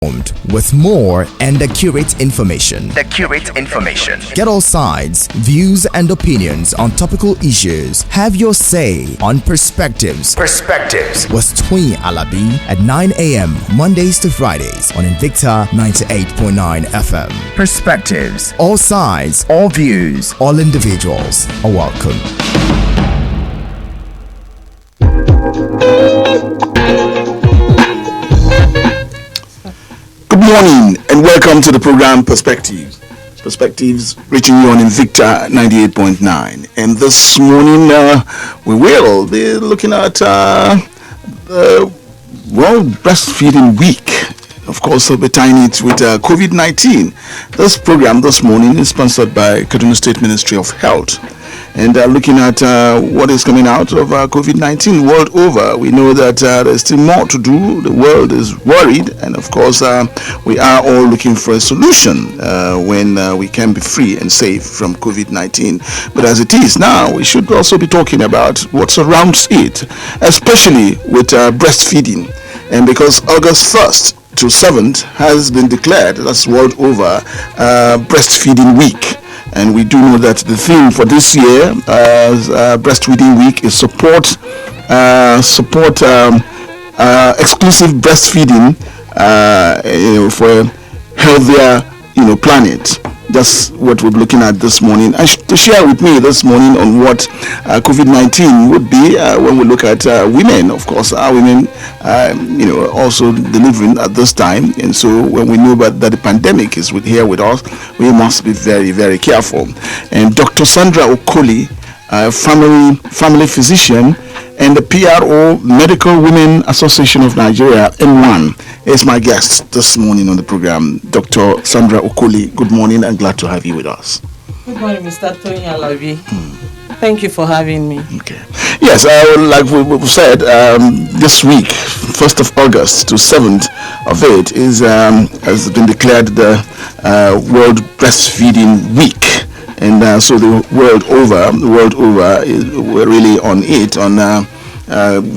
with more and accurate information. Get all sides, views, and opinions on topical issues. Have your say on Perspectives. With Twin Alabi at 9 a.m. Mondays to Fridays on Invicta 98.9 FM. Perspectives. All sides, all views, all individuals are welcome. Good morning and welcome to the program Perspectives. Perspectives reaching you on Invicta 98.9. And this morning we will be looking at the World Breastfeeding Week. Of course, we'll be tying it with COVID-19. This program this morning is sponsored by Kaduna State Ministry of Health. And looking at what is coming out of COVID-19 world over, we know that there's still more to do. The world is worried, and of course, we are all looking for a solution when we can be free and safe from COVID-19. But as it is now, we should also be talking about what surrounds it, especially with breastfeeding. And because August 1st to 7th has been declared, that's world over, Breastfeeding Week. And we do know that the theme for this year, Breastfeeding Week, is support exclusive breastfeeding, for a healthier, planet. That's what we're looking at this morning. And to share with me this morning on what COVID-19 would be when we look at women. Of course, our women, also delivering at this time. And so when we know that the pandemic is here with us, we must be very, very careful. And Dr. Sandra Okoli, family physician, and the PRO Medical Women Association of Nigeria, M1, is my guest this morning on the program. Dr. Sandra Okoli, good morning and glad to have you with us. Good morning, Mr. Tony Alabi. Thank you for having me. Okay. Yes, like we said, this week, 1st of August to 7th of it, has been declared the World Breastfeeding Week. And so the world over, we're really on it,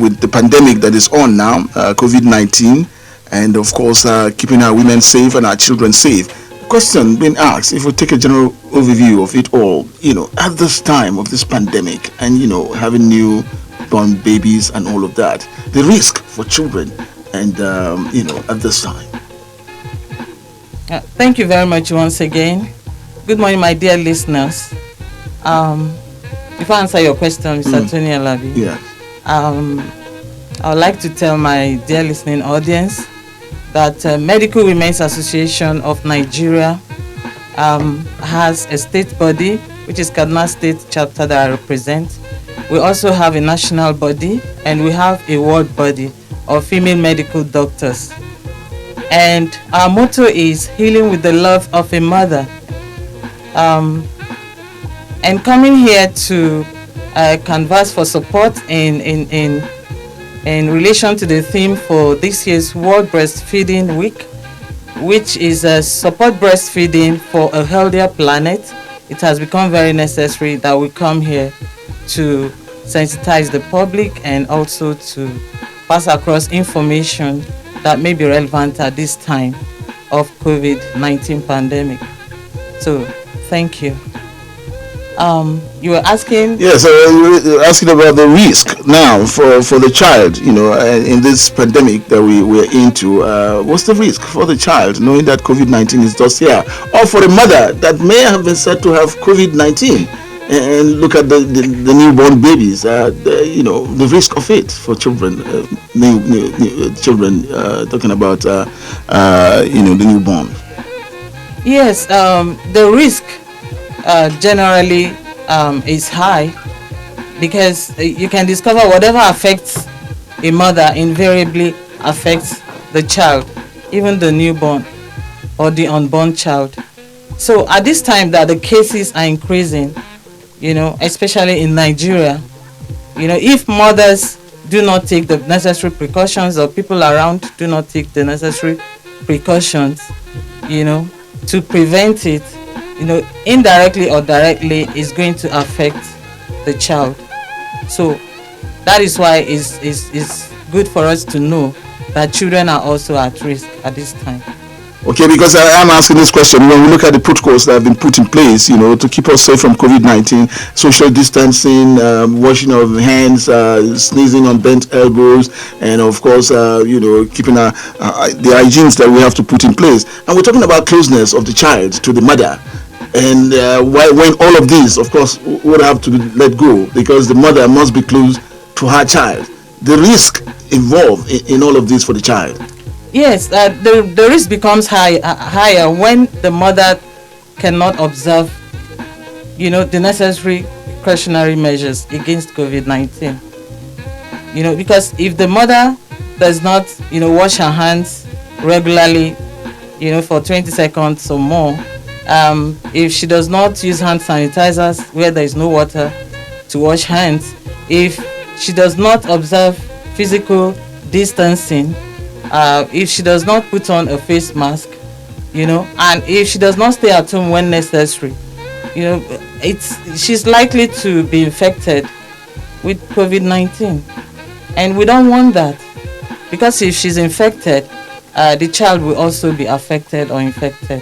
with the pandemic that is on now, COVID-19, and of course keeping our women safe and our children safe. Question being asked, if we take a general overview of it all, at this time of this pandemic and, having newborn babies and all of that, the risk for children and, at this time. Thank you very much once again. Good morning, my dear listeners. If I answer your question, Mr. Tony Alabi, I would like to tell my dear listening audience that Medical Women's Association of Nigeria has a state body, which is Kaduna State chapter that I represent. We also have a national body, and we have a world body of female medical doctors. And our motto is healing with the love of a mother. And coming here to canvass for support in relation to the theme for this year's World Breastfeeding Week, which is support breastfeeding for a healthier planet. It has become very necessary that we come here to sensitize the public and also to pass across information that may be relevant at this time of COVID-19 pandemic. So, thank you. You were asking? Yes, you were asking about the risk now for the child, in this pandemic that we're into. What's the risk for the child, knowing that COVID-19 is just here? Or for a mother that may have been said to have COVID-19 and look at the newborn babies, the risk of it for children, children, talking about, the newborn. Yes, the risk generally is high because you can discover whatever affects a mother invariably affects the child, even the newborn or the unborn child. So at this time that the cases are increasing, especially in Nigeria, if mothers do not take the necessary precautions or people around do not take the necessary precautions, to prevent it, indirectly or directly is going to affect the child. So that is why it's good for us to know that children are also at risk at this time. Okay, because I am asking this question. When we look at the protocols that have been put in place, to keep us safe from COVID-19, social distancing, washing of hands, sneezing on bent elbows, and of course, keeping the hygienes that we have to put in place. And we're talking about closeness of the child to the mother. And when all of these, of course, would have to let go because the mother must be close to her child. The risk involved in all of this for the child. Yes, the risk becomes higher when the mother cannot observe, the necessary precautionary measures against COVID-19. Because if the mother does not, wash her hands regularly, for 20 seconds or more, if she does not use hand sanitizers where there is no water to wash hands, if she does not observe physical distancing, if she does not put on a face mask, and if she does not stay at home when necessary, she's likely to be infected with COVID-19. And we don't want that, because if she's infected, the child will also be affected or infected.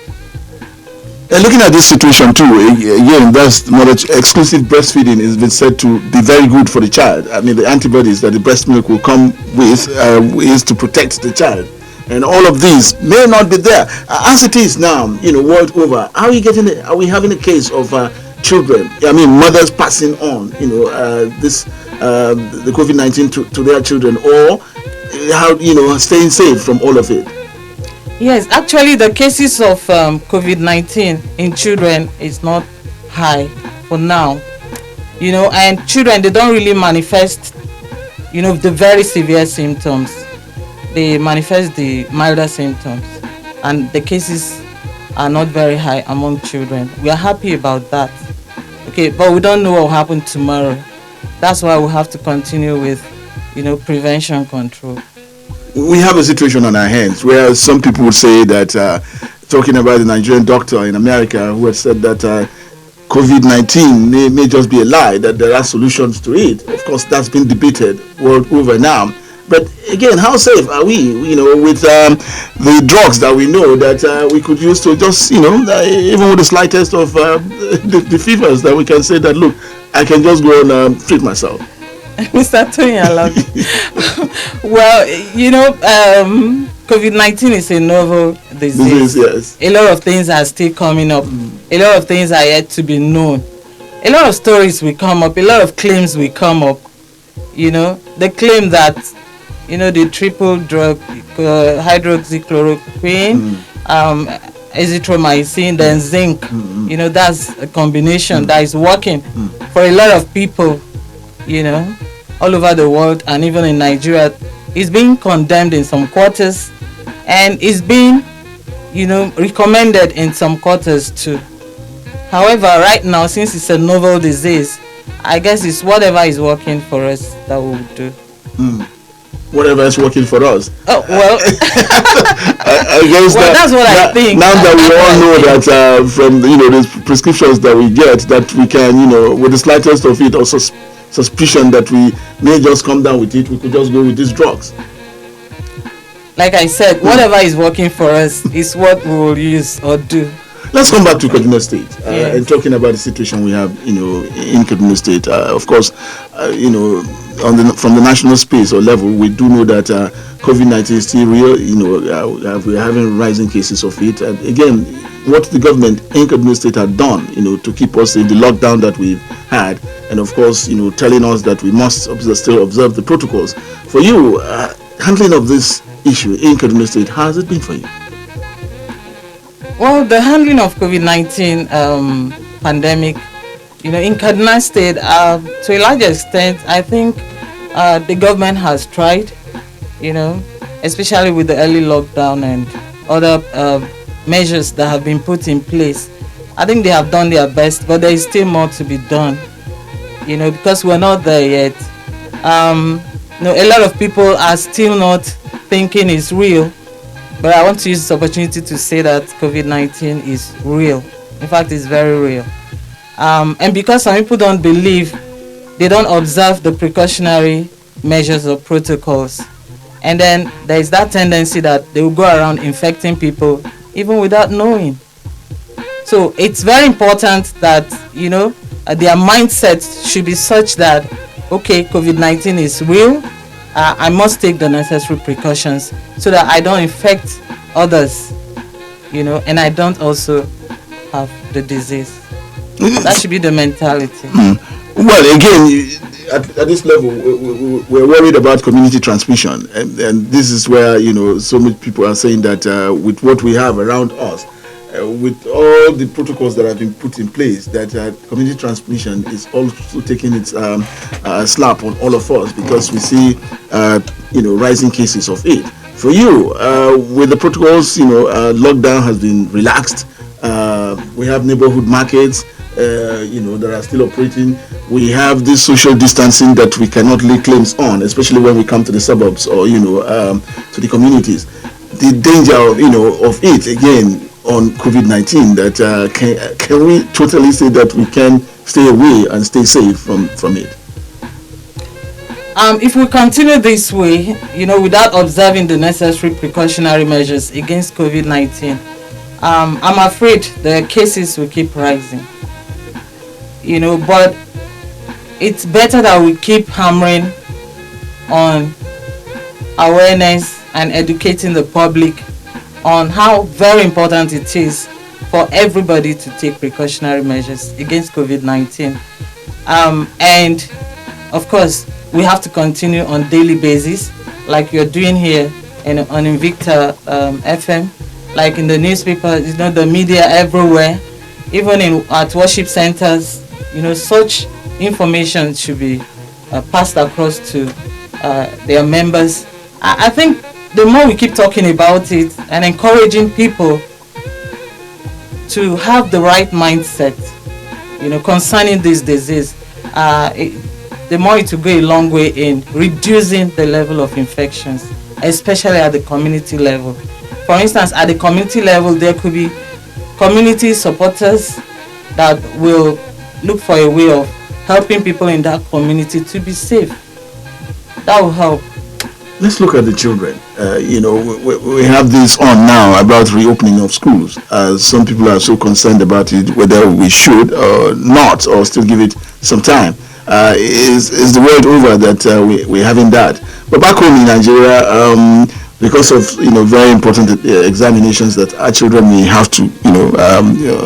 And looking at this situation too, again, that's mother exclusive breastfeeding has been said to be very good for the child. I mean, the antibodies that the breast milk will come with is to protect the child. And all of these may not be there. As it is now, world over, are we having a case of children, mothers passing on, the COVID-19 to their children, or how, staying safe from all of it? Yes, actually the cases of COVID-19 in children is not high for now, and children, they don't really manifest, the very severe symptoms. They manifest the milder symptoms, and the cases are not very high among children. We are happy about that. Okay, but we don't know what will happen tomorrow. That's why we have to continue with, prevention control. We have a situation on our hands where some people would say that, talking about the Nigerian doctor in America who had said that COVID-19 may just be a lie, that there are solutions to it. Of course, that's been debated world over now. But again, how safe are we, with the drugs that we know that we could use to just, even with the slightest of the fevers, that we can say that, look, I can just go and treat myself. Mr. Tony, I love you. Well, COVID-19 is a novel disease. Yes. A lot of things are still coming up. A lot of things are yet to be known. A lot of stories will come up. A lot of claims will come up. The claim that, the triple drug, hydroxychloroquine, azithromycin, then zinc, that's a combination that is working for a lot of people, all over the world, and even in Nigeria. It's being condemned in some quarters, and it's being, recommended in some quarters too. However, right now, since it's a novel disease, I guess it's whatever is working for us that we'll do. Whatever is working for us. Oh, well. I guess that's what I think. Now that we all know that from the prescriptions that we get, that we can, with the slightest of it, or suspicion that we may just come down with it, we could just go with these drugs. Like I said, whatever is working for us is what we will use or do. Let's come back to Kaduna State and talking about the situation we have, in Kaduna State. Of course, from the national space or level, we do know that COVID-19 is still real. We're having rising cases of it. And again, what the government in Kaduna State had done, to keep us in the lockdown that we've had, and of course, telling us that we must still observe the protocols. For you, handling of this issue in Kaduna State, how has it been for you? Well, the handling of COVID-19 pandemic, in Kaduna State, to a large extent, I think the government has tried, especially with the early lockdown and other measures that have been put in place. I think they have done their best, but there is still more to be done, because we're not there yet. A lot of people are still not thinking it's real. But I want to use this opportunity to say that COVID-19 is real. In fact, it's very real. And because some people don't believe, they don't observe the precautionary measures or protocols. And then there is that tendency that they will go around infecting people even without knowing. So it's very important that, their mindset should be such that, okay, COVID-19 is real. I must take the necessary precautions so that I don't infect others, and I don't also have the disease. That should be the mentality. Well, again, at this level, we're worried about community transmission, and this is where so many people are saying that with what we have around us, with all the protocols that have been put in place, that community transmission is also taking its slap on all of us, because we see rising cases of it. For you, with the protocols, lockdown has been relaxed. We have neighborhood markets that are still operating. We have this social distancing that we cannot lay claims on, especially when we come to the suburbs or to the communities. The danger of it again on COVID-19, that can we totally say that we can stay away and stay safe from it? If we continue this way, without observing the necessary precautionary measures against COVID-19, I'm afraid the cases will keep rising. But it's better that we keep hammering on awareness and educating the public on how very important it is for everybody to take precautionary measures against COVID-19. And of course, we have to continue on daily basis, like you're doing here on Invicta FM, like in the newspaper, the media everywhere, even at worship centers. Such information should be passed across to their members. I think the more we keep talking about it and encouraging people to have the right mindset, concerning this disease, the more it will go a long way in reducing the level of infections, especially at the community level. For instance, at the community level, there could be community supporters that will look for a way of helping people in that community to be safe. That will help. Let's look at the children. We have this on now about reopening of schools. Some people are so concerned about it, whether we should or not, or still give it some time. Is the world over that we're having that? But back home in Nigeria, because of very important examinations that our children may have to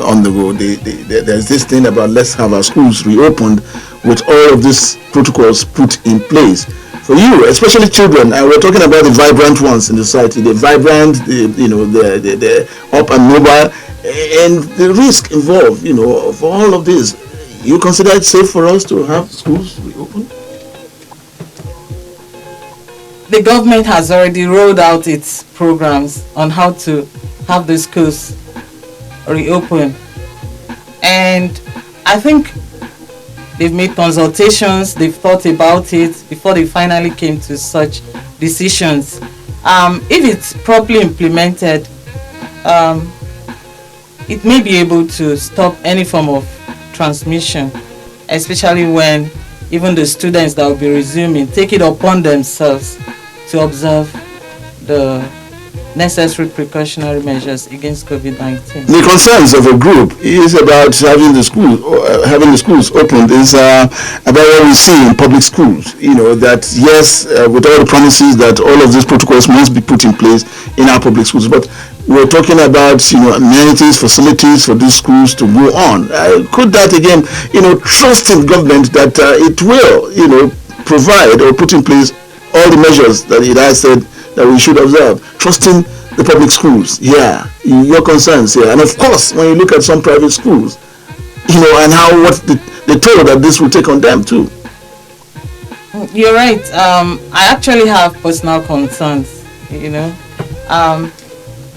undergo, there's this thing about let's have our schools reopened with all of these protocols put in place. For you, especially children, and we're talking about the vibrant ones in the society, the vibrant, the up and mobile, and the risk involved, for all of this. You consider it safe for us to have schools reopened? The government has already rolled out its programs on how to have the schools reopen, and I think they've made consultations, they've thought about it before they finally came to such decisions. If it's properly implemented, it may be able to stop any form of transmission, especially when even the students that will be resuming take it upon themselves to observe the necessary precautionary measures against COVID-19. The concerns of a group is about having the schools opened, is about what we see in public schools. That yes, with all the promises that all of these protocols must be put in place in our public schools, but we're talking about amenities, facilities for these schools to go on. Could that again, trusting government that it will, provide or put in place all the measures that it has said that we should observe, trusting the public schools. Yeah, your concerns here, and of course, when you look at some private schools, and how what the toll that this will take on them too. You're right. I actually have personal concerns.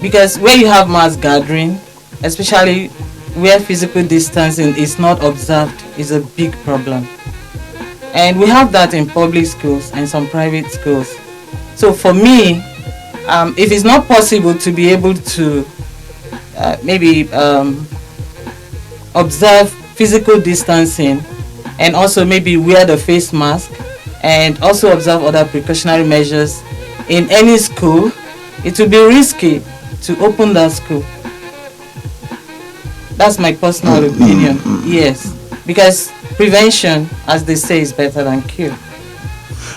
Because where you have mass gathering, especially where physical distancing is not observed, is a big problem. And we have that in public schools and some private schools. So for me, if it's not possible to be able to observe physical distancing and also maybe wear the face mask and also observe other precautionary measures in any school, it will be risky to open that school. That's my personal opinion. Yes, because prevention, as they say, is better than cure.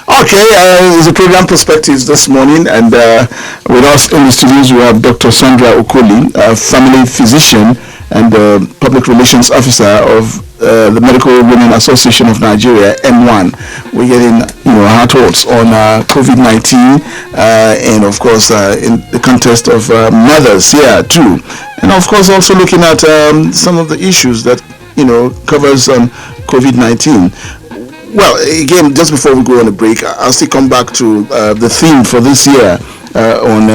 Okay, it's a program Perspectives this morning, and with us in the studios we have Dr. Sandra Okoli, a family physician and public relations officer of the Medical Women Association of Nigeria, M1. We're getting her thoughts on COVID-19 and of course in the context of mothers here too, and of course also looking at some of the issues that covers COVID-19. Well, again, just before we go on a break, I'll still come back to the theme for this year on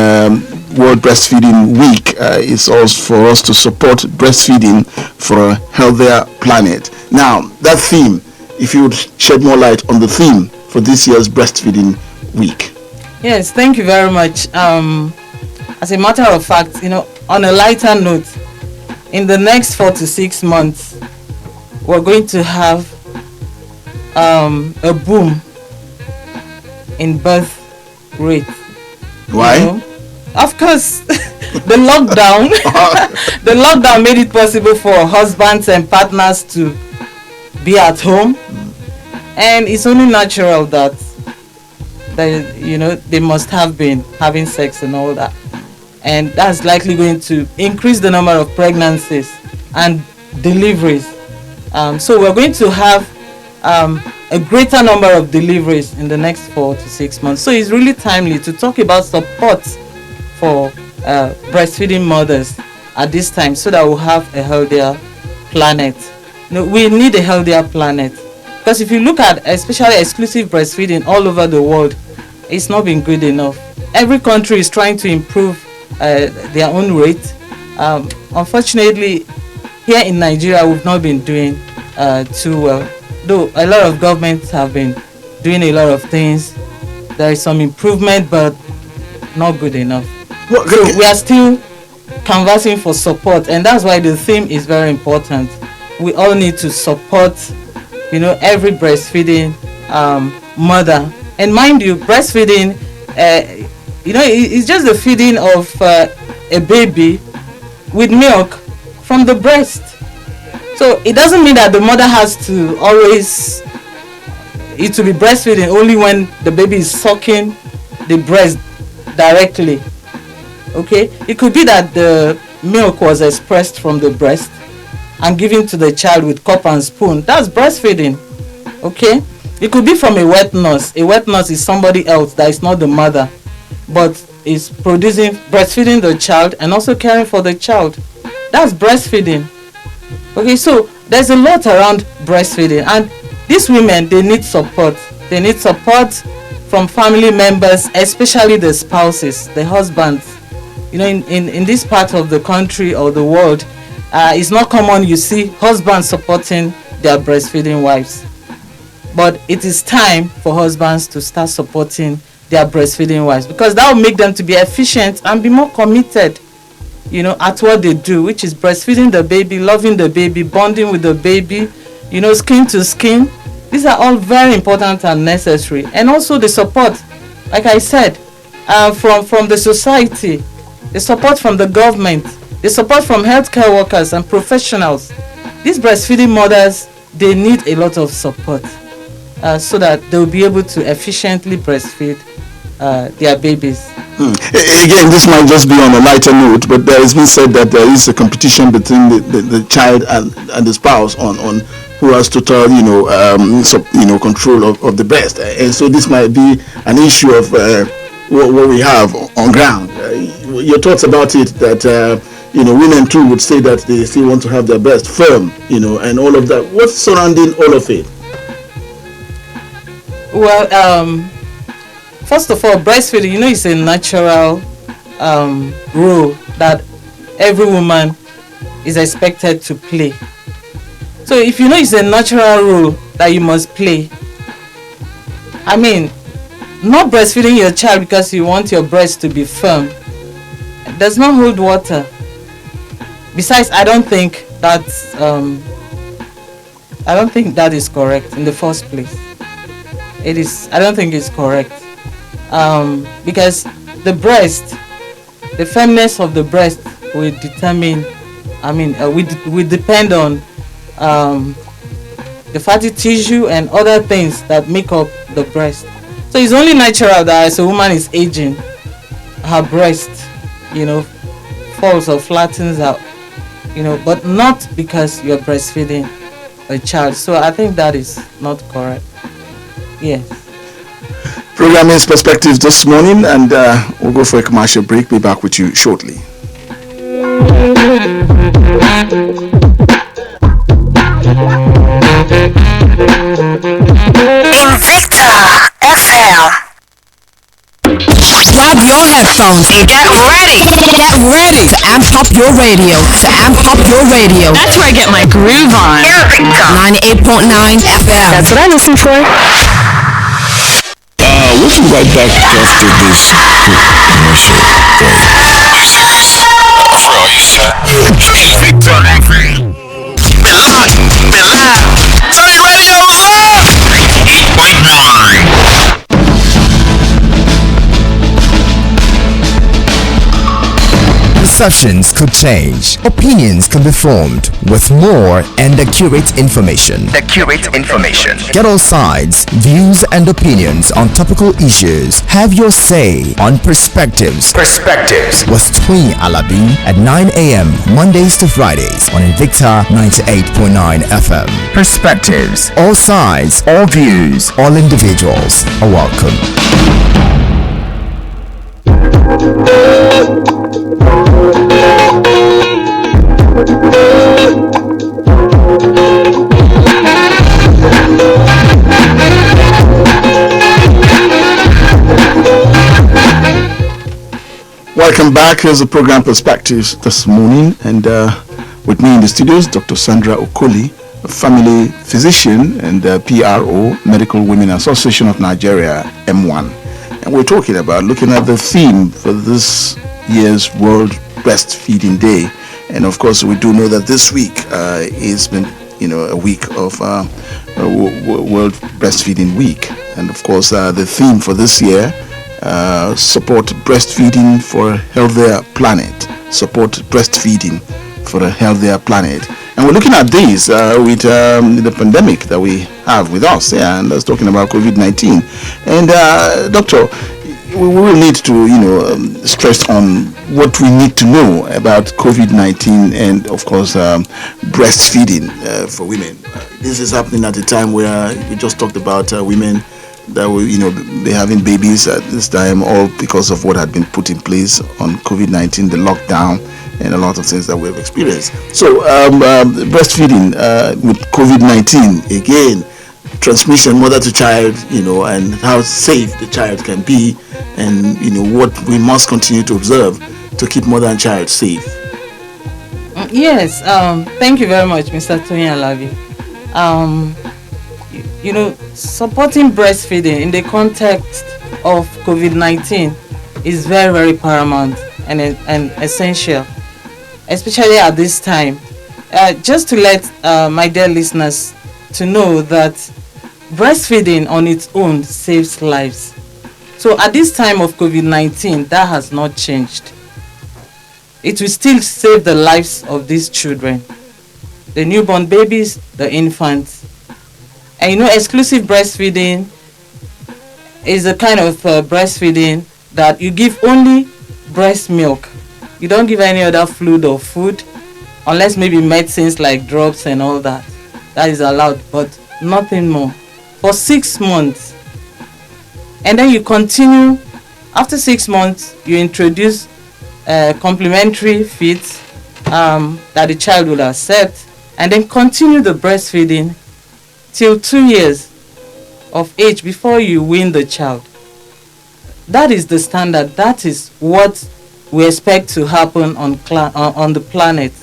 World Breastfeeding Week. It's also for us to support breastfeeding for a healthier planet. Now, that theme, if you would shed more light on the theme for this year's Breastfeeding Week. Yes, thank you very much. As a matter of fact, on a lighter note, in the next 4 to 6 months, we're going to have a boom in birth rate. Why? Of course, the lockdown the lockdown made it possible for husbands and partners to be at home, and it's only natural that they must have been having sex and all that, and that's likely going to increase the number of pregnancies and deliveries. So we're going to have a greater number of deliveries in the next 4 to 6 months. So it's really timely to talk about support for breastfeeding mothers at this time, so that we'll have a healthier planet. We need a healthier planet, because if you look at especially exclusive breastfeeding all over the world, it's not been good enough. Every country is trying to improve their own rate. Unfortunately, here in Nigeria, we've not been doing too well. Though a lot of governments have been doing a lot of things, there is some improvement, but not good enough. So we are still canvassing for support, and that's why the theme is very important. We all need to support, every breastfeeding mother. And mind you, breastfeeding, it's just the feeding of a baby with milk from the breast. So it doesn't mean that the mother has to always be breastfeeding only when the baby is sucking the breast directly. Okay, it could be that the milk was expressed from the breast and given to the child with cup and spoon. That's breastfeeding. Okay, it could be from a wet nurse. A wet nurse is somebody else that is not the mother, but is breastfeeding the child and also caring for the child. That's breastfeeding. Okay, so there's a lot around breastfeeding, and these women, they need support. They need support from family members, especially the spouses, the husbands. In this part of the country or the world, it's not common you see husbands supporting their breastfeeding wives. But it is time for husbands to start supporting their breastfeeding wives, because that will make them to be efficient and be more committed at what they do, which is breastfeeding the baby, loving the baby, bonding with the baby, skin to skin. These are all very important and necessary. And also the support, like I said, from the society, the support from the government, the support from healthcare workers and professionals. These breastfeeding mothers, they need a lot of support so that they'll be able to efficiently breastfeed their babies. Again, this might just be on a lighter note, but there has been said that there is a competition between the child and the spouse on who has total control of the breast, and so this might be an issue of what we have on ground. Your thoughts about it, that women too would say that they still want to have their breast firm, and all of that. What's surrounding all of it? Well, first of all, breastfeeding, is a natural role that every woman is expected to play. So if it's a natural role that you must play, not breastfeeding your child because you want your breast to be firm does not hold water. Besides, I don't think that is correct in the first place. I don't think it's correct. Because the firmness of the breast will determine we depend on the fatty tissue and other things that make up the breast. So it's only natural that as a woman is aging, her breast, falls or flattens out, but not because you're breastfeeding a child. So I think that is not correct. Yes. Program is Perspectives this morning, and we'll go for a commercial break. Be back with you shortly. Invicta FM. Grab your headphones and get ready. Get ready to amp up your radio. That's where I get my groove on. Invicta 98.9 FM. That's what I listen for. We'll be right back after this commercial break. Turn radios up! 8.9. Perceptions could change. Opinions can be formed with more and accurate information. Get all sides, views and opinions on topical issues. Have your say on Perspectives. With Twin Alabi at 9 a.m. Mondays to Fridays on Invicta 98.9 FM. Perspectives. All sides, all views, all individuals are welcome. Welcome back. Here's the program Perspectives this morning, and with me in the studios, Dr. Sandra Okoli, a family physician and PRO, Medical Women Association of Nigeria, M1. And we're looking at the theme for this year's World Breastfeeding Day. And of course, we do know that this week has been, a week of World Breastfeeding Week. And of course, the theme for this year, support breastfeeding for a healthier planet. Support breastfeeding for a healthier planet. And we're looking at this with the pandemic that we have with us. Yeah, and that's talking about COVID-19. And Doctor, we will need to, stress on what we need to know about COVID-19 and, of course, breastfeeding for women. This is happening at a time where we just talked about women that were, they're having babies at this time, all because of what had been put in place on COVID-19, the lockdown, and a lot of things that we've experienced. So, breastfeeding with COVID-19, again, transmission mother to child, and how safe the child can be, and, what we must continue to observe to keep mother and child safe. Yes, thank you very much, Mr. Tony Alavi. Supporting breastfeeding in the context of COVID-19 is very, very paramount and essential, especially at this time. Just to let my dear listeners to know that breastfeeding on its own saves lives. So at this time of COVID-19, that has not changed. It will still save the lives of these children, the newborn babies, the infants. And exclusive breastfeeding is a kind of breastfeeding that you give only breast milk. You don't give any other fluid or food, unless maybe medicines like drops and all that. That is allowed, but nothing more. For 6 months. And then you continue. After 6 months, you introduce complementary feeds that the child will accept, and then continue the breastfeeding till 2 years of age before you wean the child. That is the standard. That is what we expect to happen on the planet.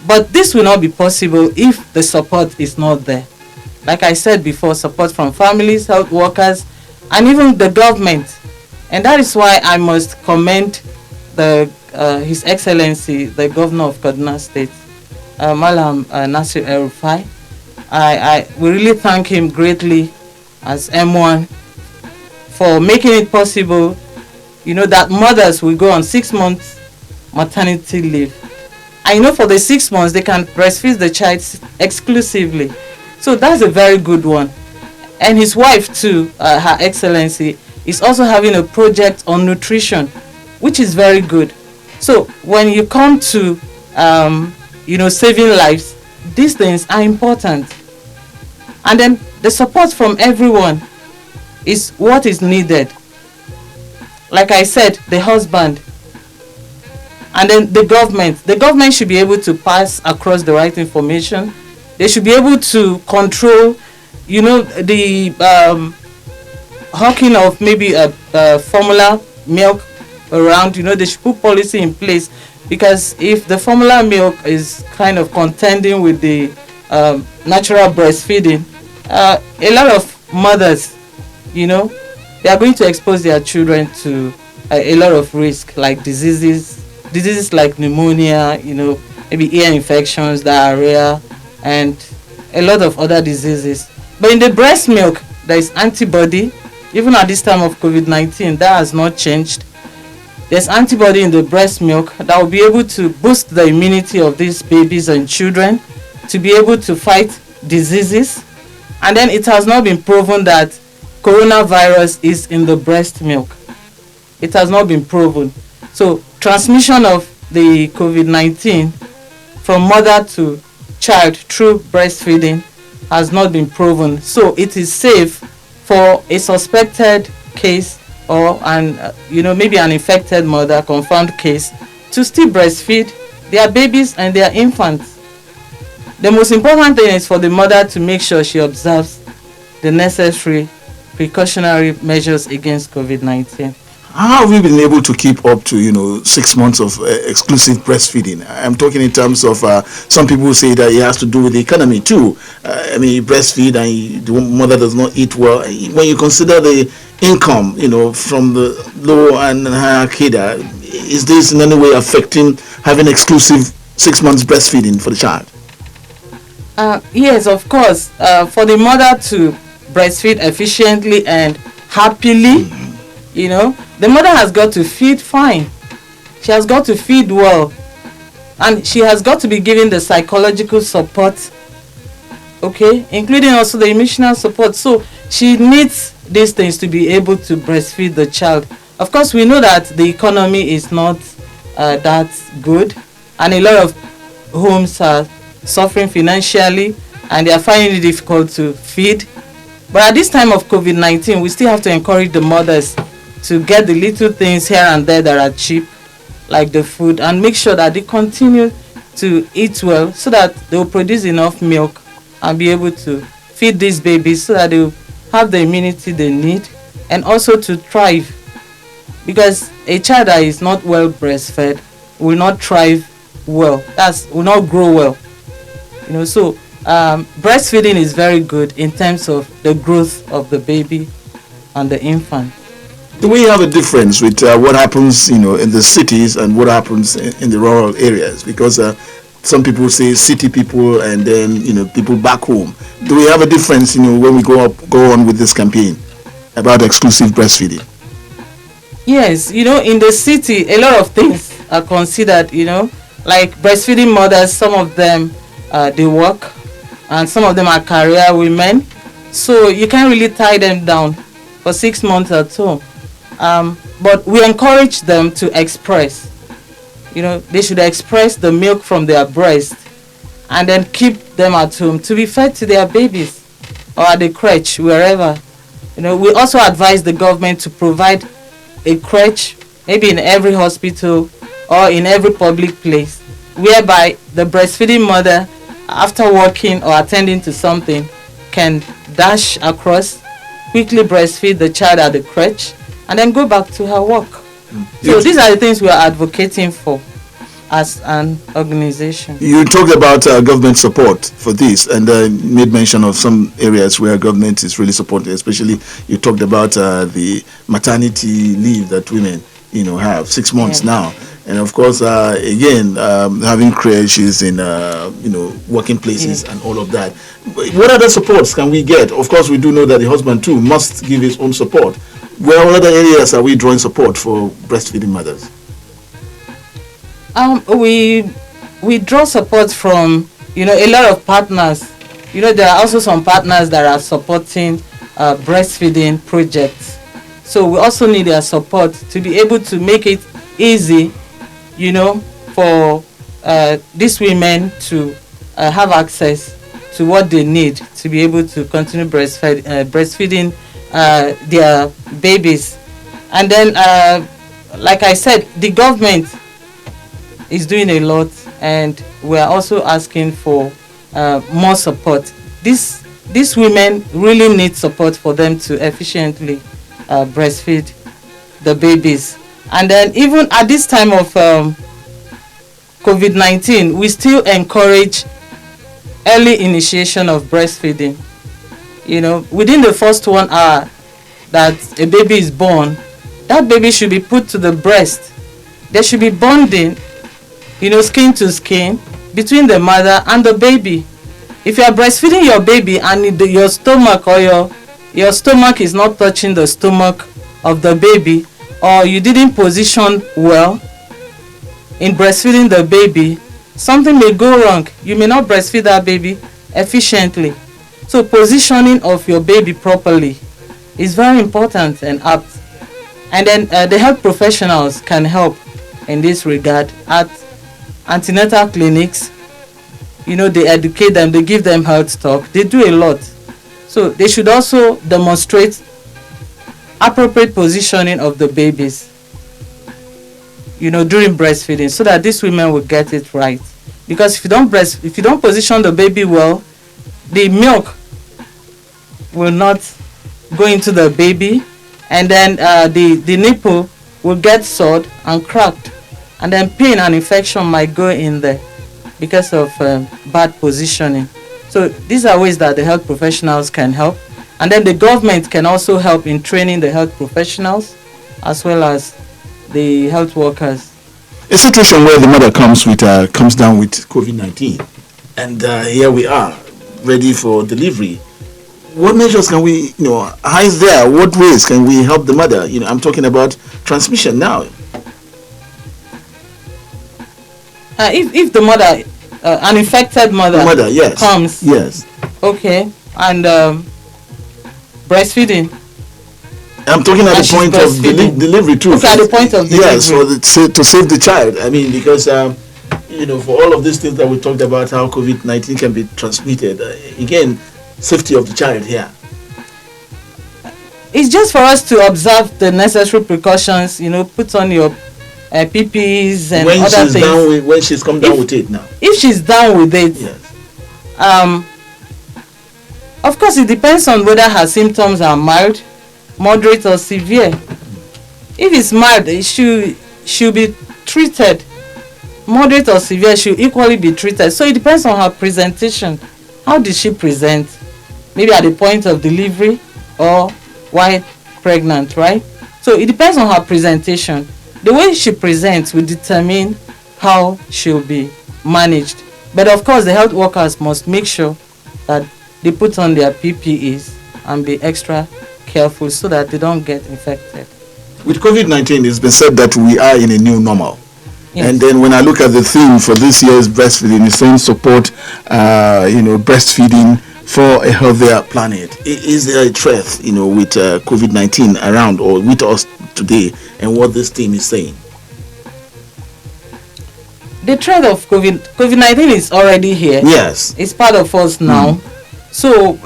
But this will not be possible if the support is not there. Like I said before, support from families, health workers, and even the government. And that is why I must commend His Excellency, the Governor of Kaduna State, Malam Nasir El-Rufai. We really thank him greatly as M1 for making it possible, that mothers will go on 6 months maternity leave. I know for the 6 months they can breastfeed the child exclusively. So that's a very good one. And his wife too, Her Excellency, is also having a project on nutrition, which is very good. So when you come to saving lives, these things are important. And then the support from everyone is what is needed. Like I said, the husband, and then the government should be able to pass across the right information. They should be able to control, the hawking of maybe a formula milk around. They should put policy in place, because if the formula milk is kind of contending with the natural breastfeeding, a lot of mothers, they are going to expose their children to a lot of risk, like diseases like pneumonia, maybe ear infections, diarrhea, and a lot of other diseases. But in the breast milk, there is antibody. Even at this time of COVID-19, that has not changed. There's antibody in the breast milk that will be able to boost the immunity of these babies and children to be able to fight diseases. And then it has not been proven that coronavirus is in the breast milk. It has not been proven. So transmission of the COVID-19 from mother to child through breastfeeding has not been proven. So it is safe for a suspected case or maybe an infected mother, confirmed case, to still breastfeed their babies and their infants. The most important thing is for the mother to make sure she observes the necessary precautionary measures against COVID-19. How have you been able to keep up to 6 months of exclusive breastfeeding? I'm talking in terms of some people say that it has to do with the economy too. You breastfeed and the mother does not eat well. When you consider the income, from the low and higher cadre, is this in any way affecting having exclusive 6 months breastfeeding for the child? Yes, of course. For the mother to breastfeed efficiently and happily, the mother has got to feed fine. She has got to feed well. And she has got to be given the psychological support, including also the emotional support. So she needs these things to be able to breastfeed the child. Of course, we know that the economy is not that good, and a lot of homes are suffering financially and they are finding it difficult to feed. But at this time of COVID-19, we still have to encourage the mothers to get the little things here and there that are cheap, like the food, and make sure that they continue to eat well so that they will produce enough milk and be able to feed these babies so that they will have the immunity they need and also to thrive. Because a child that is not well breastfed will not thrive well, will not grow well. So breastfeeding is very good in terms of the growth of the baby and the infant. Do we have a difference with what happens, in the cities and what happens in the rural areas? Because some people say city people and then, people back home. Do we have a difference, when we go on with this campaign about exclusive breastfeeding? Yes, in the city, a lot of things are considered, like breastfeeding mothers. Some of them, they work, and some of them are career women. So you can't really tie them down for 6 months at home. But we encourage them to express. They should express the milk from their breast and then keep them at home to be fed to their babies or at the crèche, wherever. We also advise the government to provide a crèche, maybe in every hospital or in every public place, whereby the breastfeeding mother, after working or attending to something, can dash across, quickly breastfeed the child at the crèche, and then go back to her work. So these are the things we are advocating for as an organization. You talked about government support for this, and made mention of some areas where government is really supporting. Especially, you talked about the maternity leave that women, have 6 months now, and of course, again, having creches in, working places and all of that. What other supports can we get? Of course, we do know that the husband too must give his own support. Where other areas are we drawing support for breastfeeding mothers? We draw support from, a lot of partners. There are also some partners that are supporting breastfeeding projects. So we also need their support to be able to make it easy, for these women to have access to what they need to be able to continue breastfeeding their babies. And then, like I said, the government is doing a lot, and we are also asking for more support. These women really need support for them to efficiently breastfeed the babies. And then even at this time of COVID-19, we still encourage early initiation of breastfeeding. Within the first 1 hour that a baby is born, that baby should be put to the breast. There should be bonding, skin to skin between the mother and the baby. If you are breastfeeding your baby and your stomach or your stomach is not touching the stomach of the baby, or you didn't position well in breastfeeding the baby, something may go wrong. You may not breastfeed that baby efficiently. So positioning of your baby properly is very important and apt. And then the health professionals can help in this regard at antenatal clinics. They educate them, they give them health talk, they do a lot. So they should also demonstrate appropriate positioning of the babies, during breastfeeding, so that these women will get it right. Because if you don't position the baby well, the milk will not go into the baby, and then the nipple will get sore and cracked, and then pain and infection might go in there because of bad positioning. So these are ways that the health professionals can help, and then the government can also help in training the health professionals as well as the health workers. A situation where the mother comes down with COVID-19, and here we are ready for delivery. What measures can we, how is there? What ways can we help the mother? I'm talking about transmission now. If the mother, an infected mother, yes, comes, yes, okay, and breastfeeding. I'm talking at the point of delivery too. Okay, at the point of delivery. Yes, to save the child. I mean, because for all of these things that we talked about, how COVID-19 can be transmitted. Again, safety of the child here. It's just for us to observe the necessary precautions. Put on your PPEs and when other things. When she's come down with it now. If she's down with it, yes. Of course, it depends on whether her symptoms are mild, moderate, or severe. If it's mild, she'll be treated. Moderate or severe, she'll equally be treated. So it depends on her presentation. How did she present? Maybe at the point of delivery or while pregnant, right? So it depends on her presentation. The way she presents will determine how she'll be managed. But of course, the health workers must make sure that they put on their PPEs and be extra careful so that they don't get infected. With COVID-19, it's been said that we are in a new normal. Yes. And then when I look at the theme for this year's breastfeeding, it's saying support, breastfeeding for a healthier planet. Is there a threat, with COVID-19 around or with us today, and what this theme is saying? The threat of COVID-19 is already here. Yes. It's part of us now. So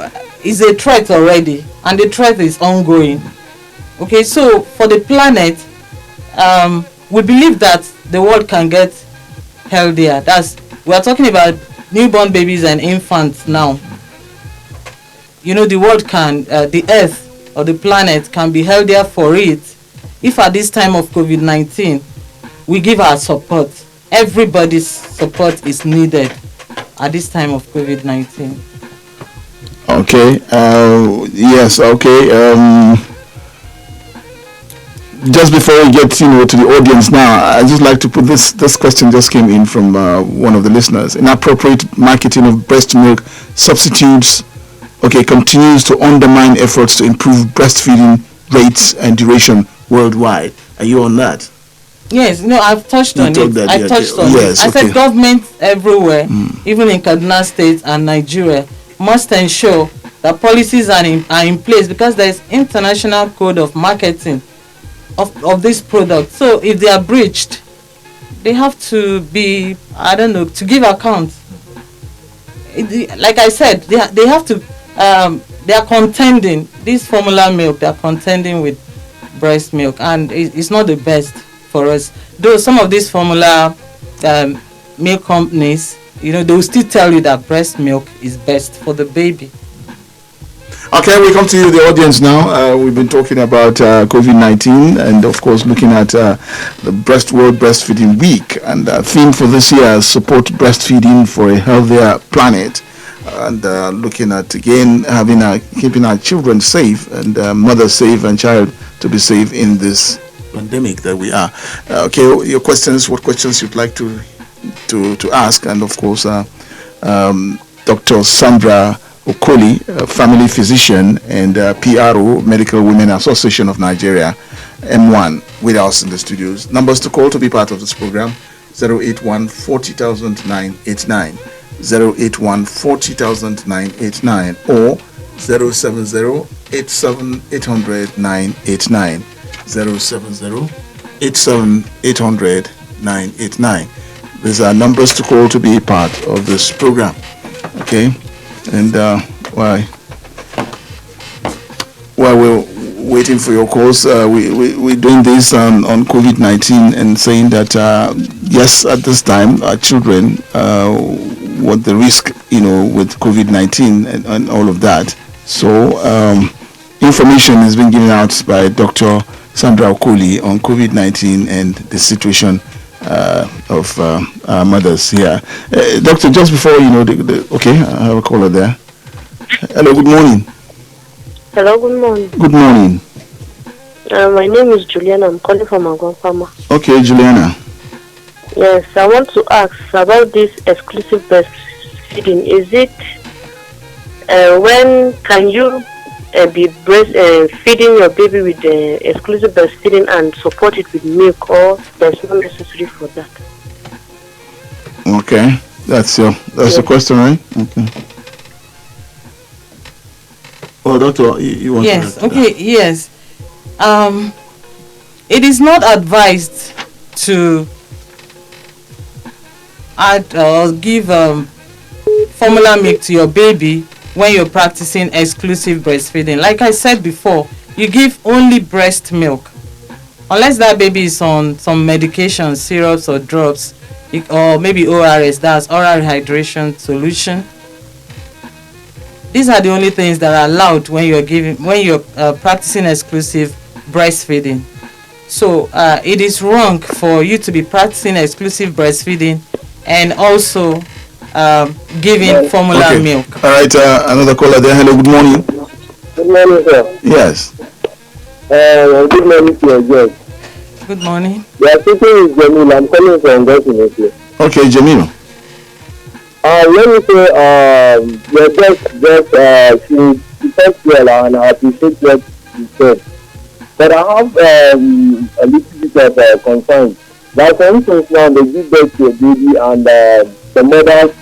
it's a threat already, and the threat is ongoing. Okay, so for the planet, we believe that the world can get healthier. We are talking about newborn babies and infants now. The world can, the earth or the planet can be healthier for it if at this time of COVID-19 we give our support. Everybody's support is needed at this time of COVID-19. Okay. Yes. Okay. Just before we get to the audience now, I'd just like to put this question just came in from one of the listeners. Inappropriate marketing of breast milk substitutes continues to undermine efforts to improve breastfeeding rates and duration worldwide. Are you on that? Yes, I've touched on it. I touched on it. I said government everywhere, even in Kaduna State and Nigeria, must ensure that policies are in place, because there is international code of marketing of this product. So if they are breached, they have to be, to give account. Like I said, they have to, they are contending, this formula milk, they are contending with breast milk, and it's not the best for us. Though some of these formula milk companies, they will still tell you that breast milk is best for the baby. Okay, we come to you, the audience now. We've been talking about COVID-19 and, of course, looking at the World Breastfeeding Week. And the theme for this year is support breastfeeding for a healthier planet. And looking at, again, keeping our children safe and mothers safe and child to be safe in this pandemic that we are. Okay, your questions, what questions you'd like to ask. And, of course, Dr. Sandra Okoli, family physician and PRO, Medical Women Association of Nigeria, M1, with us in the studios. Numbers to call to be part of this program: 081 40989, 081 40989, or 070 800 989, 070 800 989. These are numbers to call to be part of this program. Okay. And while we're waiting for your calls, we're doing this on COVID-19 and saying that yes, at this time, our children, what the risk, with COVID-19 and all of that. So information has been given out by Dr. Sandra Okoli on COVID-19 and the situation of mothers here. Doctor, just before okay, I have a caller there. Hello, good morning. Hello, good morning. Good morning. My name is Juliana. I'm calling from Agon Farmer. Okay, Juliana. Yes, I want to ask about this exclusive breastfeeding. Is it when can you be feeding your baby with exclusive breastfeeding and support it with milk, or there's no necessary for that? Okay, that's the question, right? Okay. Oh, doctor, you want yes, to? Okay, yes. It is not advised to add or give formula milk to your baby when you're practicing exclusive breastfeeding. Like I said before, you give only breast milk, unless that baby is on some medication, syrups or drops, or maybe ORS, that's oral rehydration solution. These are the only things that are allowed when you're practicing exclusive breastfeeding. So it is wrong for you to be practicing exclusive breastfeeding and also giving formula milk. All right, another caller there. Hello, good morning. Good morning, sir. Yes. Good morning to you, Judge. Good morning. You are speaking with Jamil. I'm calling from Washington. Okay, Jamil. Let me say, your guest she talked well, and I appreciate what you said. But I have a little bit of concern. Like, for instance, now they give birth to a baby, and the mother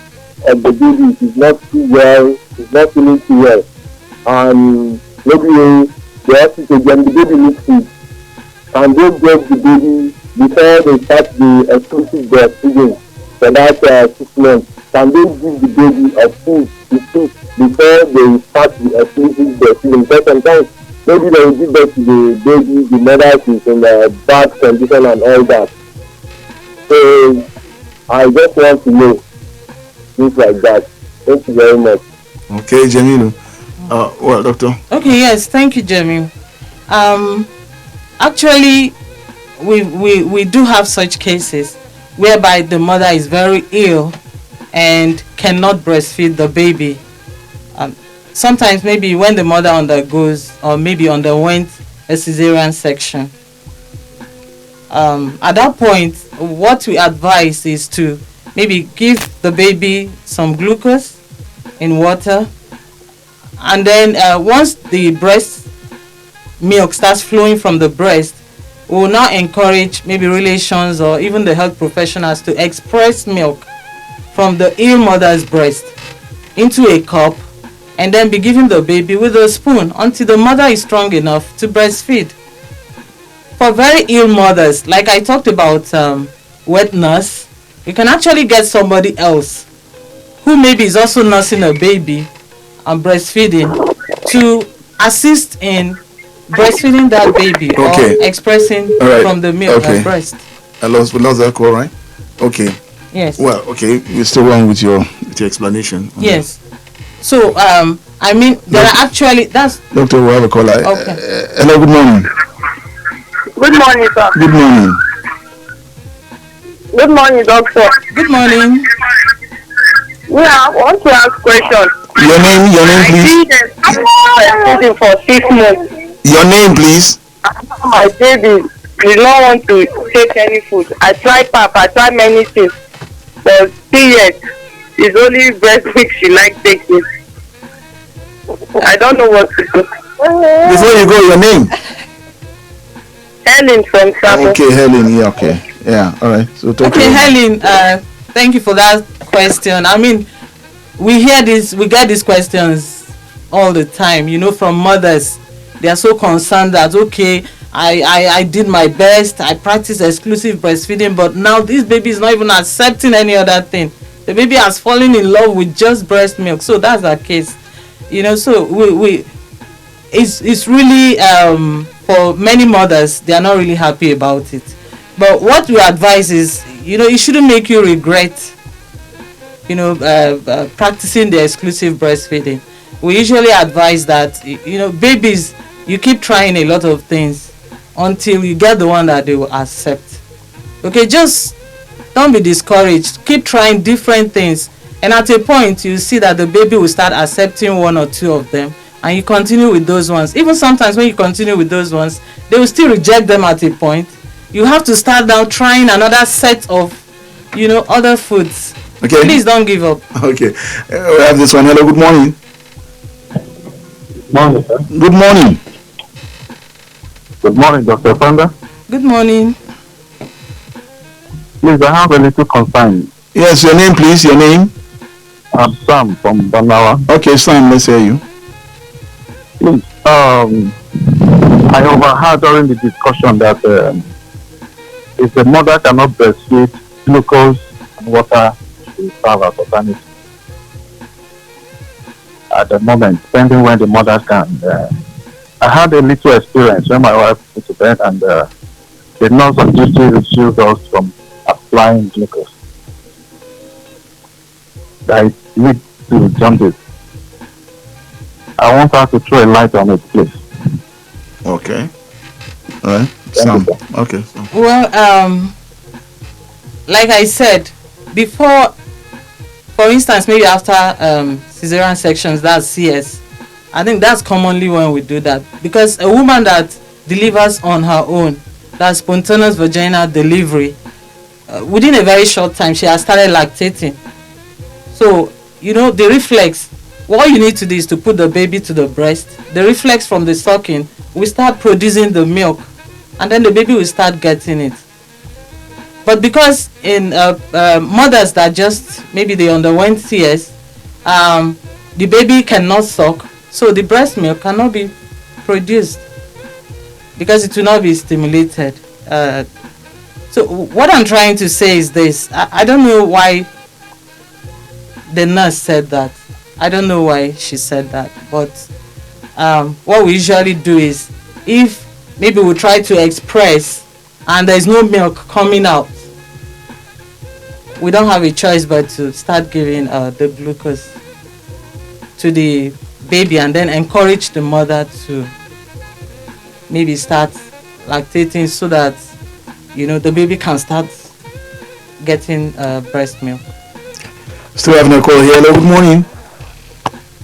of the baby is not too well, is not feeling too well. And maybe they have to take them, the baby needs food. And they get the baby before they start the exclusive breastfeeding for that 6 months. Can they give the baby a food to eat before they start the exclusive breastfeeding? Because sometimes maybe they will give birth to the baby, the mother is in a bad condition and all that. So I just want to know things like that. Thank you very much. Okay, Jamilu. Well, doctor. Okay, yes, thank you, Jamil. Actually, we do have such cases whereby the mother is very ill and cannot breastfeed the baby. Sometimes maybe when the mother undergoes or maybe underwent a cesarean section. At that point, what we advise is to maybe give the baby some glucose in water, and then once the breast milk starts flowing from the breast, we will now encourage maybe relations or even the health professionals to express milk from the ill mother's breast into a cup and then be giving the baby with a spoon until the mother is strong enough to breastfeed. For very ill mothers, like I talked about wet nurse, you can actually get somebody else who maybe is also nursing a baby and breastfeeding to assist in breastfeeding that baby or expressing from the milk and breast. We lost that call, right? Okay. Yes. Well, okay, we're still on with your explanation. Yes. So, I mean, there are actually, that's... Doctor, we have a caller. Okay. Hello, good morning. Good morning, sir. Good morning. Good morning, doctor. Good morning. I want to ask questions. Your name, please. I did for 6 months. Your name, please. My baby did not want to take any food. I tried pap, I tried many things, but still yet, it's only breast milk she likes taking. I don't know what to do. Before you go, your name. Helen from Sabo. Okay, Helen. Yeah, okay. Yeah, all right. So Helen, thank you for that question. I mean, we get these questions all the time, from mothers. They are so concerned that, okay, I did my best, I practiced exclusive breastfeeding, but now this baby is not even accepting any other thing. The baby has fallen in love with just breast milk. So that's our case. So it's really for many mothers, they are not really happy about it. But what we advise is, it shouldn't make you regret, practicing the exclusive breastfeeding. We usually advise that, babies, you keep trying a lot of things until you get the one that they will accept. Okay, just don't be discouraged. Keep trying different things. And at a point, you see that the baby will start accepting one or two of them. And you continue with those ones. Even sometimes when you continue with those ones, they will still reject them at a point. You have to start now trying another set of, other foods. Okay. Please don't give up. Okay. We have this one. Hello, good morning. Morning, sir. Good morning. Good morning, Dr. Fanda. Good morning. Please, I have a little concern. Yes, your name, please. Your name? I'm Sam from Banawa. Okay, Sam, let's hear you. Please, I overheard during the discussion that if the mother cannot breastfeed, glucose and water should serve as alternative. At the moment, depending when the mother can. I had a little experience when my wife went to bed and the nurse on duty refused us from applying glucose. That leads to jaundice. I want her to throw a light on it, please. Okay. All right. Sam. Okay. Well, like I said before, for instance, maybe after cesarean sections, that's CS. I think that's commonly when we do that, because a woman that delivers on her own, that's spontaneous vaginal delivery, within a very short time she has started lactating. So the reflex, what you need to do is to put the baby to the breast. The reflex from the sucking will start producing the milk, and then the baby will start getting it. But because in mothers that just maybe they underwent CS, the baby cannot suck, so the breast milk cannot be produced because it will not be stimulated. So what I'm trying to say is this: I don't know why the nurse said that. I don't know why she said that, but what we usually do is, if maybe we try to express and there's no milk coming out, we don't have a choice but to start giving the glucose to the baby and then encourage the mother to maybe start lactating so that the baby can start getting breast milk. Still having a call here. Hello, good morning.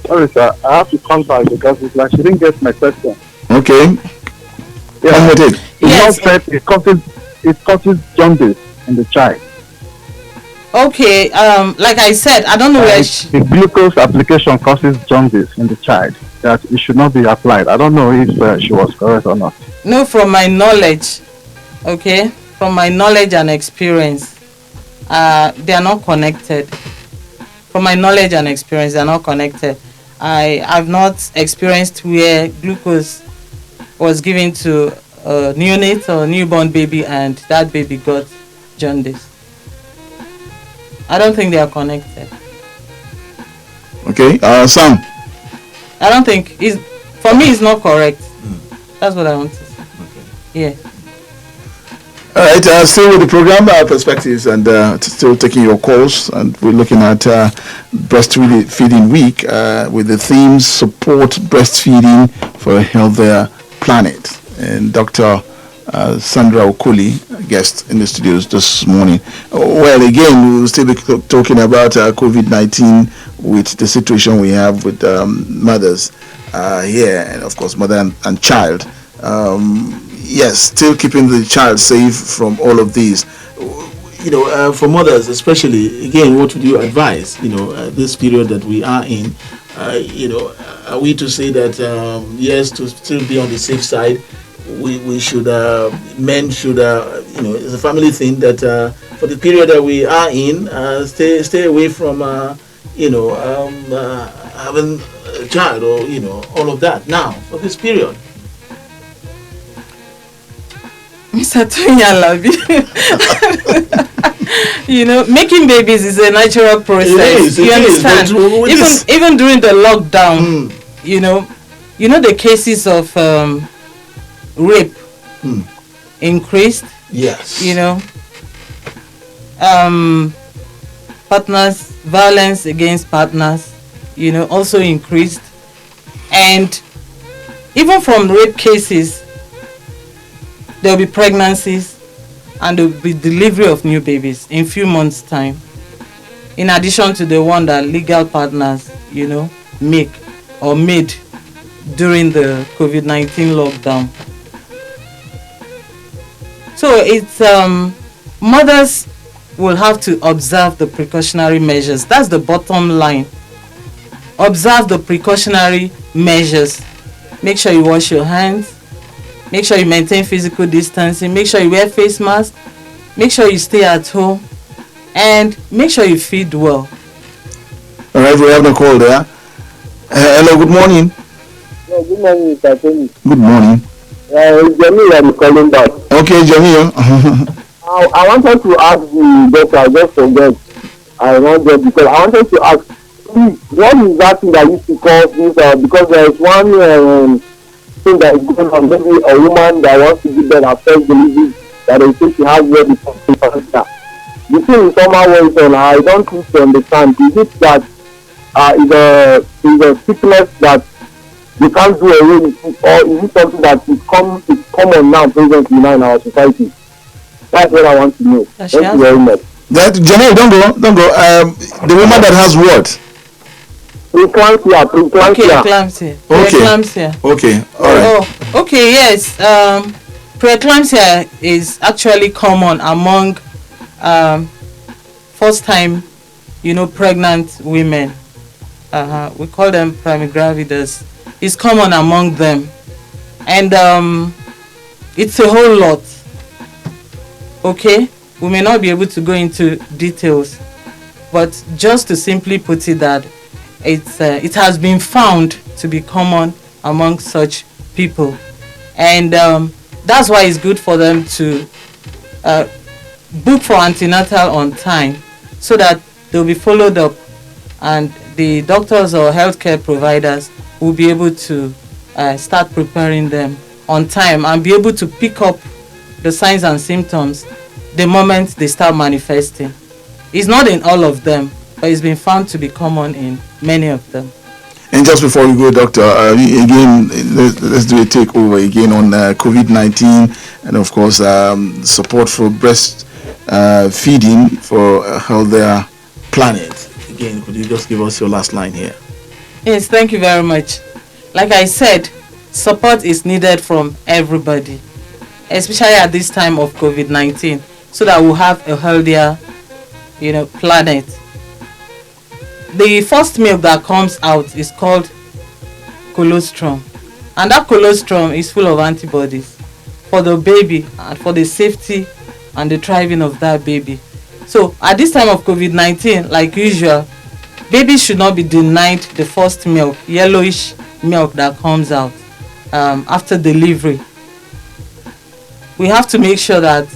Sorry, sir. I have to come back because it's like she didn't get my question. Okay. Yeah. Come with it. Yes. Said it causes jaundice in the child. Okay. Like I said, I don't know where the glucose application causes jaundice in the child. That it should not be applied. I don't know if she was correct or not. No, from my knowledge, Okay, from my knowledge and experience, they are not connected. From my knowledge and experience, they are not connected. I have not experienced where glucose was given to a neonate or newborn baby and that baby got jaundice. I don't think they are connected. Okay, Sam. I don't think for me it's not correct. That's what I want to say. Yeah. All right, still with the program perspectives and still taking your calls, and we're looking at breastfeeding week with the theme support breastfeeding for a healthier planet. And Dr. Sandra Okoli, guest in the studios this morning. Well, again, we will still be talking about COVID-19 with the situation we have with mothers here, and of course, mother and child. Yes, still keeping the child safe from all of these. For mothers especially, again, what would you advise, this period that we are in? Are we to say that, yes, to still be on the safe side, we should, men should, it's a family thing that for the period that we are in, stay away from, having a child or, all of that now for this period? Mr. Toyalabi. Making babies is a natural process. You understand? Even during the lockdown, the cases of rape increased. Yes. Partners, violence against partners, also increased. And even from rape cases, there will be pregnancies and there will be delivery of new babies in few months' time, in addition to the one that legal partners, make or made during the COVID-19 lockdown. So it's mothers will have to observe the precautionary measures. That's the bottom line. Observe the precautionary measures. Make sure you wash your hands. Make sure you maintain physical distancing. Make sure you wear face masks. Make sure you stay at home. And make sure you feed well. All right, we have a call there. Hello, good morning. No, good morning, Mr. Tony. Good morning. It's Jamil I'm calling back. Okay, Jamil. I wanted to ask the doctor, I just forget. Because I wanted to ask, what is that thing that used to cause this? Because there is one thing that is going on, maybe a woman that wants to give birth her first delivery, that they say she has ready for cancer. The thing is somehow ways on, I don't think to understand. Is it that is a sickness that you can't do away with it, or is it something that is common now presently now in our society? That's what I want to know. Thank you very much. Jamil, don't go. The woman that has what? Preeclampsia. Okay. All right. Okay. Yes. Preeclampsia is actually common among first-time, pregnant women. We call them primigravidas. It's common among them, and it's a whole lot. Okay, we may not be able to go into details, but just to simply put it that it has been found to be common among such people, and that's why it's good for them to book for antenatal on time, so that they'll be followed up, and the doctors or healthcare providers will be able to start preparing them on time and be able to pick up the signs and symptoms the moment they start manifesting. It's not in all of them, but it's been found to be common in many of them. And just before we go, Doctor, again, let's do a takeover again on COVID-19 and, of course, support for breast feeding for a healthier planet. Again, could you just give us your last line here? Yes, thank you very much. Like I said, support is needed from everybody, especially at this time of COVID-19, so that we'll have a healthier, planet. The first milk that comes out is called colostrum, and that colostrum is full of antibodies. for the baby and for the safety and the thriving of that baby. So at this time of COVID-19, like usual, babies should not be denied the first milk, yellowish milk that comes out after delivery. We have to make sure that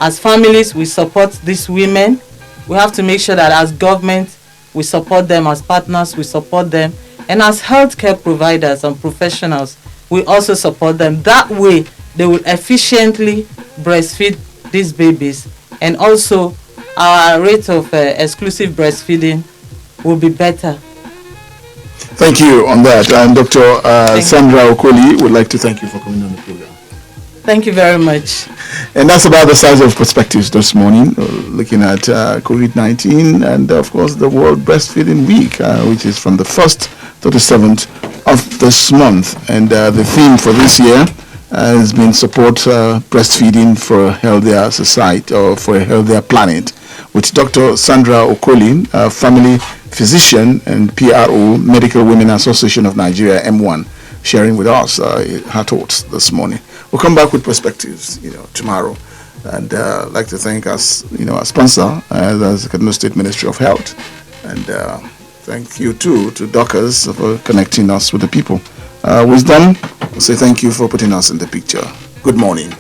as families we support these women. We have to make sure that as government we support them, as partners we support them, and as healthcare providers and professionals we also support them. That way they will efficiently breastfeed these babies, and also our rate of exclusive breastfeeding will be better. Thank you on that. And Dr. Sandra Okoli would like to thank you for coming on the program. Thank you very much. And that's about the size of Perspectives this morning, looking at COVID-19 and, of course, the World Breastfeeding Week, which is from the 1st to the 7th of this month. And the theme for this year has been support breastfeeding for a healthier society, or for a healthier planet, with Dr. Sandra Okoli, family physician and PRO, Medical Women Association of Nigeria, M1, sharing with us her thoughts this morning. We'll come back with Perspectives, tomorrow. And I'd like to thank us, our sponsor, the Kaduna State Ministry of Health. And thank you too to Dockers for connecting us with the people. Wisdom, we'll say thank you for putting us in the picture. Good morning.